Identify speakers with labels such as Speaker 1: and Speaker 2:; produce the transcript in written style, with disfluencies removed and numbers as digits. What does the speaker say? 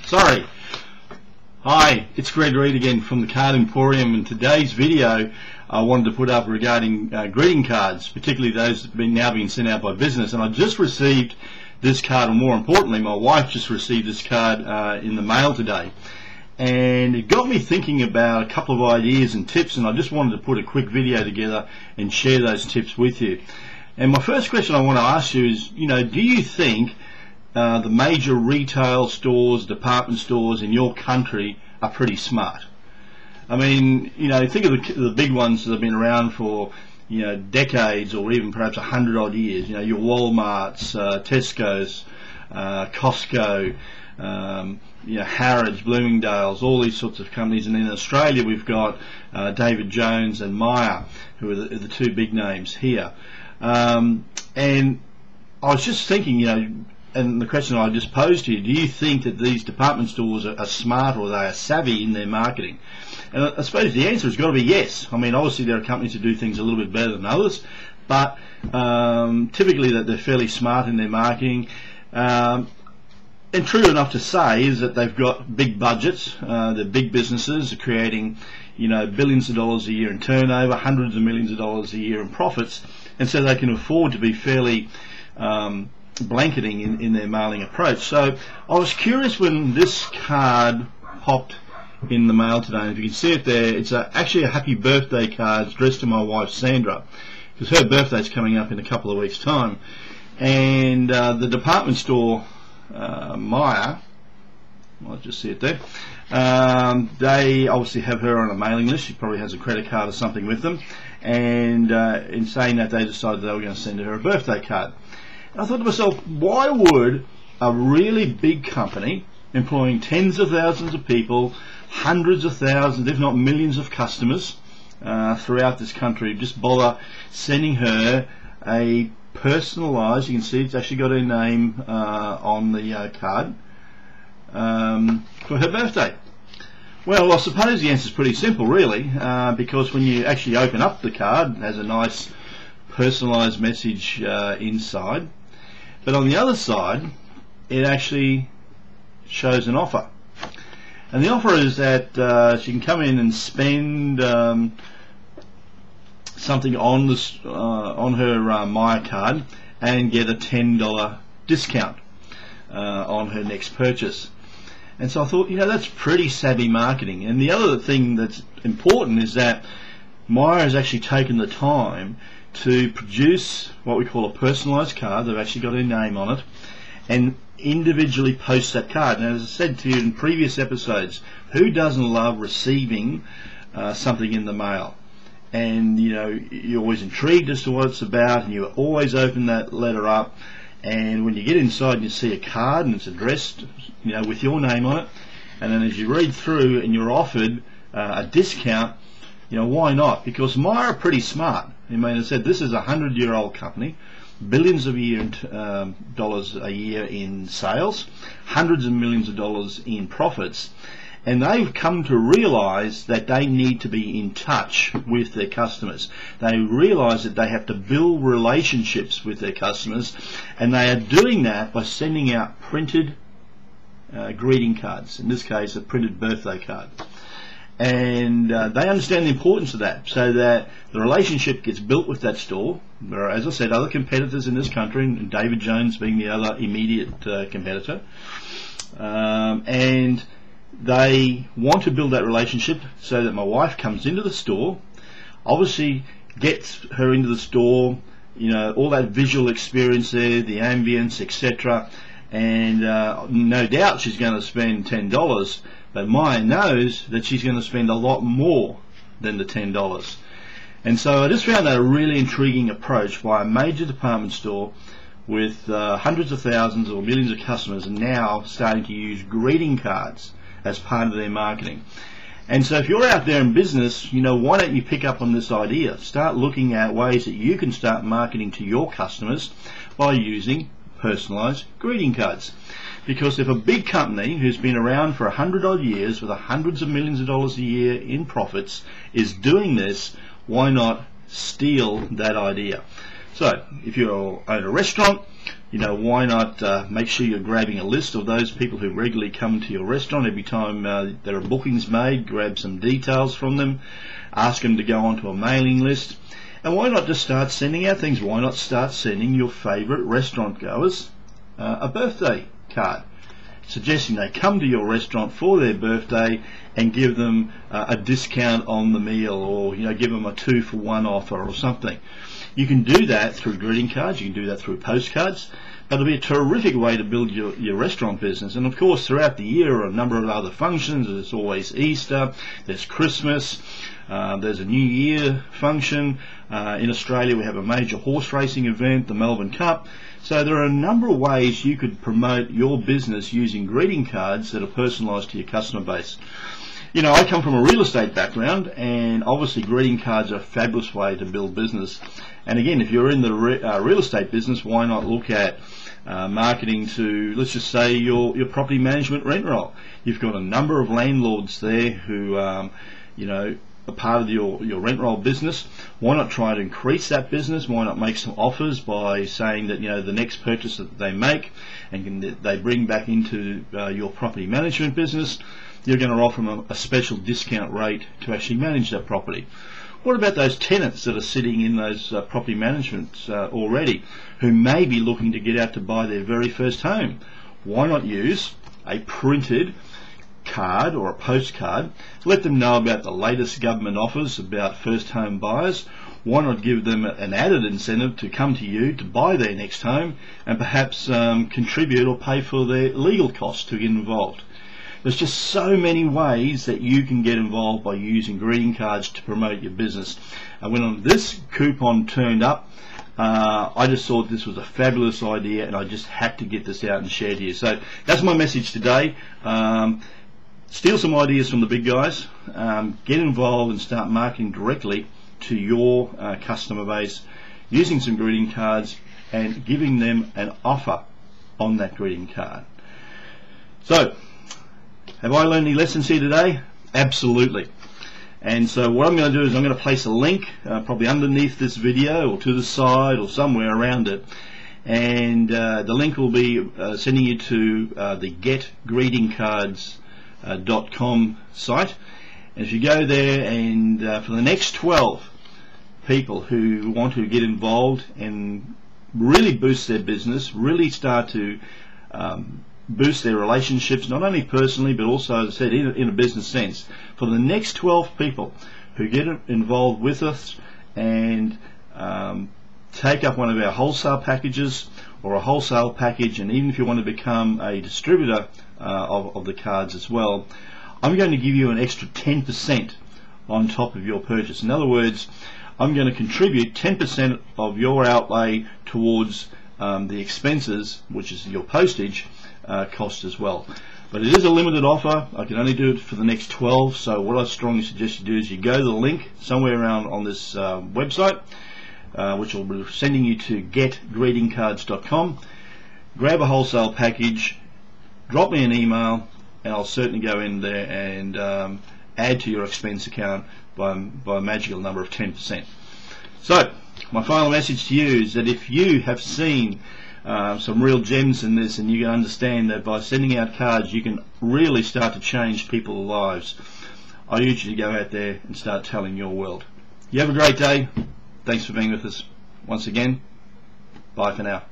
Speaker 1: Sorry. Hi, it's Greg Reed again from the Card Emporium, and today's video I wanted to put up regarding greeting cards, particularly those that have now being sent out by business. And I just received this card, and more importantly, my wife just received this card in the mail today. And it got me thinking about a couple of ideas and tips, and I just wanted to put a quick video together and share those tips with you. And my first question I want to ask you is, do you think the major retail stores, department stores in your country are pretty smart? I mean, think of the big ones that have been around for, decades or even perhaps 100 odd years. Your Walmarts, Tesco's, Costco, Harrods, Bloomingdale's, all these sorts of companies. And in Australia we've got David Jones and Myer, who are the two big names here. And I was just thinking, and the question I just posed to you, do you think that these department stores are smart, or they are savvy in their marketing? And I suppose the answer has got to be yes. I mean, obviously there are companies that do things a little bit better than others, but typically that they're fairly smart in their marketing. And true enough to say is that they've got big budgets. They're big businesses, are creating billions of dollars a year in turnover, hundreds of millions of dollars a year in profits, and so they can afford to be fairly blanketing in their mailing approach. So I was curious when this card popped in the mail today, and if you can see it there, it's actually a happy birthday card addressed to my wife Sandra, because her birthday's coming up in a couple of weeks' time. And the department store Myer, I'll just see it there, they obviously have her on a mailing list. She probably has a credit card or something with them, and in saying that, they decided they were going to send her a birthday card. And I thought to myself, why would a really big company employing tens of thousands of people, hundreds of thousands if not millions of customers throughout this country, just bother sending her a personalised, you can see it's actually got her name on the card, for her birthday? Well, I suppose the answer is pretty simple, really, because when you actually open up the card, it has a nice personalised message inside, but on the other side it actually shows an offer. And the offer is that she can come in and spend something on this on her Myer card and get a $10 discount on her next purchase. And so I thought, that's pretty savvy marketing. And the other thing that's important is that Myer has actually taken the time to produce what we call a personalised card. They've actually got her name on it, and individually post that card. And as I said to you in previous episodes, who doesn't love receiving something in the mail? And you're always intrigued as to what it's about, and you always open that letter up, and when you get inside and you see a card and it's addressed with your name on it, and then as you read through and you're offered a discount, why not? Because Myer are pretty smart. I mean, as I said, this is a 100-year-old company, billions of dollars a year in sales, hundreds of millions of dollars in profits, and they've come to realize that they need to be in touch with their customers. They realize that they have to build relationships with their customers, and they are doing that by sending out printed greeting cards, in this case a printed birthday card. And they understand the importance of that, so that the relationship gets built with that store. There are, as I said, other competitors in this country, and David Jones being the other immediate competitor, and they want to build that relationship so that my wife comes into the store, obviously gets her into the store, all that visual experience there, the ambience, etc., and no doubt she's going to spend $10, but Myer knows that she's going to spend a lot more than the $10. And so I just found that a really intriguing approach by a major department store with hundreds of thousands or millions of customers, and now starting to use greeting cards as part of their marketing. And so if you're out there in business, why don't you pick up on this idea? Start looking at ways that you can start marketing to your customers by using personalised greeting cards. Because if a big company who's been around for 100 odd years with hundreds of millions of dollars a year in profits is doing this, why not steal that idea? So if you own a restaurant, why not make sure you're grabbing a list of those people who regularly come to your restaurant. Every time there are bookings made, grab some details from them, ask them to go onto a mailing list, and why not just start sending out things? Why not start sending your favourite restaurant goers a birthday card, suggesting they come to your restaurant for their birthday and give them a discount on the meal, or give them a 2-for-1 offer or something. You can do that through greeting cards, you can do that through postcards, but it'll be a terrific way to build your restaurant business. And of course, throughout the year are a number of other functions. There's always Easter, there's Christmas, there's a New Year function. In Australia we have a major horse racing event, the Melbourne Cup. So there are a number of ways you could promote your business using greeting cards that are personalised to your customer base. I come from a real estate background, and obviously greeting cards are a fabulous way to build business. And again, if you're in the real estate business, why not look at marketing to, let's just say, your property management rent roll. You've got a number of landlords there who are part of your rent roll business. Why not try to increase that business? Why not make some offers by saying that the next purchase that they make and they bring back into your property management business, you're going to offer them a special discount rate to actually manage that property. What about those tenants that are sitting in those property managements already, who may be looking to get out to buy their very first home? Why not use a printed card or a postcard, let them know about the latest government offers about first home buyers? Why not give them an added incentive to come to you to buy their next home, and perhaps contribute or pay for their legal costs to get involved? There's just so many ways that you can get involved by using greeting cards to promote your business. And when this coupon turned up, I just thought this was a fabulous idea, and I just had to get this out and share to you. So that's my message today. Steal some ideas from the big guys, get involved and start marketing directly to your customer base using some greeting cards and giving them an offer on that greeting card. So, have I learned any lessons here today? Absolutely. And so what I'm going to do is I'm going to place a link probably underneath this video or to the side or somewhere around it, and the link will be sending you to the getgreetingcards.com site. And if you go there, and for the next 12 people who want to get involved and really boost their business, really start to boost their relationships, not only personally but also, as I said, in a business sense, for the next 12 people who get involved with us and take up one of our wholesale packages or a wholesale package, and even if you want to become a distributor of the cards as well, I'm going to give you an extra 10% on top of your purchase. In other words, I'm going to contribute 10% of your outlay towards the expenses, which is your postage cost as well. But it is a limited offer. I can only do it for the next 12, so what I strongly suggest you do is you go to the link somewhere around on this website, which will be sending you to getgreetingcards.com, grab a wholesale package, drop me an email, and I'll certainly go in there and add to your expense account by a magical number of 10%. So my final message to you is that if you have seen some real gems in this, and you can understand that by sending out cards you can really start to change people's lives, I urge you to go out there and start telling your world. You have a great day. Thanks for being with us once again. Bye for now.